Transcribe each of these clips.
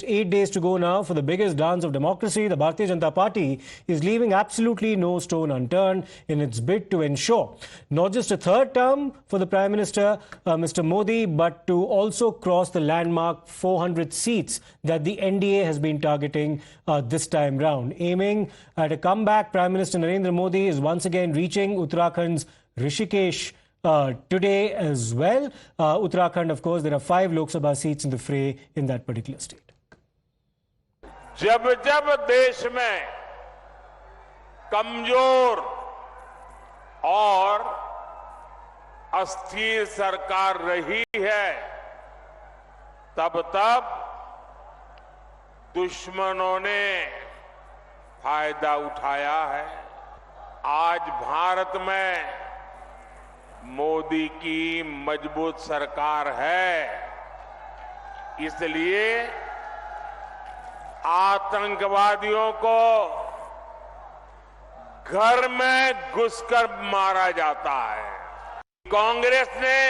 8 days to go now for the biggest dance of democracy. The Bharatiya Janata Party is leaving absolutely no stone unturned in its bid to ensure not just a third term for the Prime Minister, Mr. Modi, but to also cross the landmark 400 seats that the NDA has been targeting this time round. Aiming at a comeback, Prime Minister Narendra Modi is once again reaching Uttarakhand's Rishikesh today as well. Uttarakhand, of course, there are 5 Lok Sabha seats in the fray in that particular state. जब जब देश में कमजोर और अस्थिर सरकार रही है, तब तब दुश्मनों ने फायदा उठाया है। आज भारत में मोदी की मजबूत सरकार है, इसलिए आतंकवादियों को घर में घुसकर मारा जाता है। कांग्रेस ने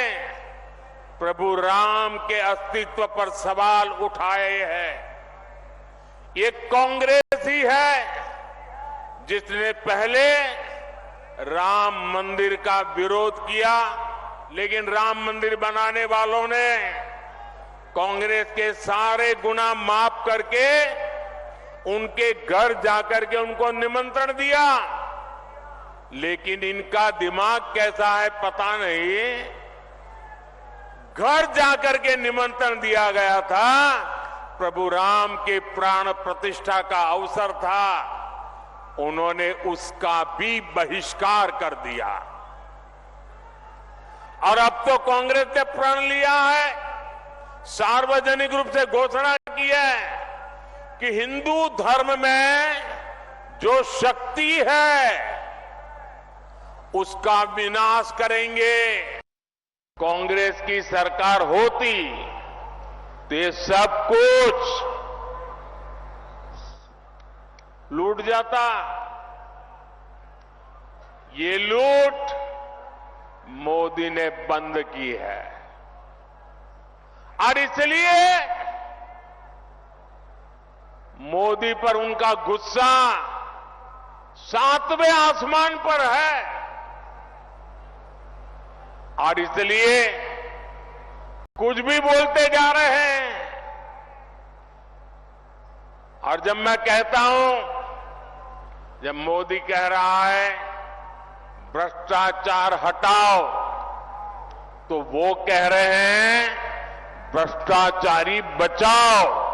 प्रभु राम के अस्तित्व पर सवाल उठाए हैं। ये कांग्रेस ही है जिसने पहले राम मंदिर का विरोध किया, लेकिन राम मंदिर बनाने वालों ने कांग्रेस के सारे गुनाह माफ करके उनके घर जाकर के उनको निमंत्रण दिया। लेकिन इनका दिमाग कैसा है पता नहीं, घर जाकर के निमंत्रण दिया गया था, प्रभु राम के प्राण प्रतिष्ठा का अवसर था, उन्होंने उसका भी बहिष्कार कर दिया। और अब तो कांग्रेस ने प्रण लिया है, सार्वजनिक रूप से घोषणा की है कि हिंदू धर्म में जो शक्ति है उसका विनाश करेंगे। कांग्रेस की सरकार होती तो ये सब कुछ लूट जाता। ये लूट मोदी ने बंद की है और इसलिए मोदी पर उनका गुस्सा 7वें आसमान पर है और इसलिए कुछ भी बोलते जा रहे हैं। और जब मैं कहता हूं, जब मोदी कह रहा है भ्रष्टाचार हटाओ, तो वो कह रहे हैं भ्रष्टाचारी बचाओ।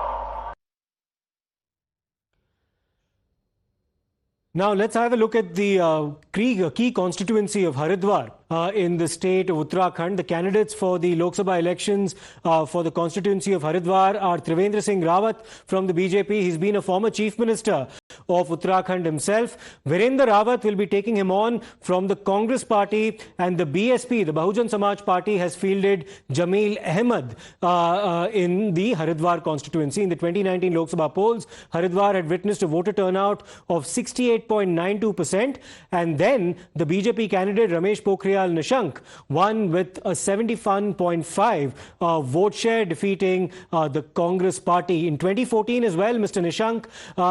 Now let's have a look at the key constituency of Haridwar in the state of Uttarakhand. The candidates for the Lok Sabha elections for the constituency of Haridwar are Trivendra Singh Rawat from the BJP. He's been a former chief minister of Uttarakhand himself. Virendra Rawat will be taking him on from the Congress party, and the BSP, the Bahujan Samaj Party, has fielded Jameel Ahmed in the Haridwar constituency. In the 2019 Lok Sabha polls, Haridwar had witnessed a voter turnout of 68.92%, and then the BJP candidate Ramesh Pokhriyal Nishank won with a 71.5 vote share, defeating the Congress party. In 2014 as well, Mr. Nishank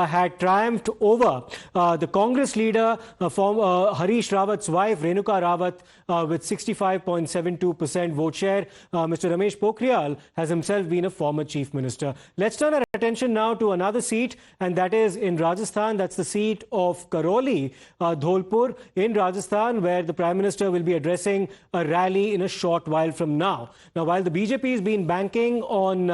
had triumphed over the Congress leader, Harish Rawat's wife, Renuka Rawat, with 65.72% vote share. Mr. Ramesh Pokhriyal has himself been a former chief minister. Let's turn our attention now to another seat, and that is in Rajasthan. That's the seat of Karoli, Dholpur in Rajasthan, where the Prime Minister will be addressing a rally in a short while from now. Now, while the BJP has been banking on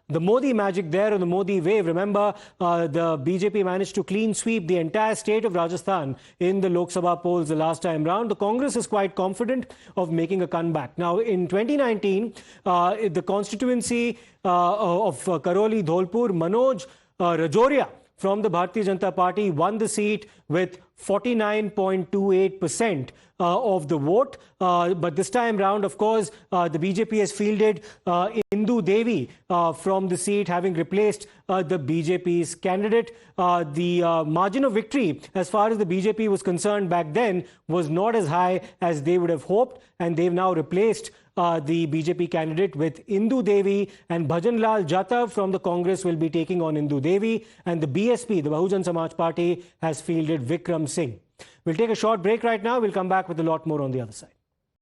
the Modi magic there, on the Modi wave, remember the BJP managed to clean sweep the entire state of Rajasthan in the Lok Sabha polls the last time round. The Congress is quite confident of making a comeback. Now, in 2019, the constituency of Karoli, Dholpur, Manoj Rajoria from the Bharatiya Janata Party won the seat with 49.28% of the vote. But this time round, of course, the BJP has fielded Indu Devi from the seat, having replaced the BJP's candidate. The margin of victory, as far as the BJP was concerned back then, was not as high as they would have hoped, and they've now replaced the BJP candidate, with Indu Devi and Bhajan Lal Jatav from the Congress will be taking on Indu Devi, and the BSP, the Bahujan Samaj Party, has fielded Vikram Singh. We'll take a short break right now. We'll come back with a lot more on the other side.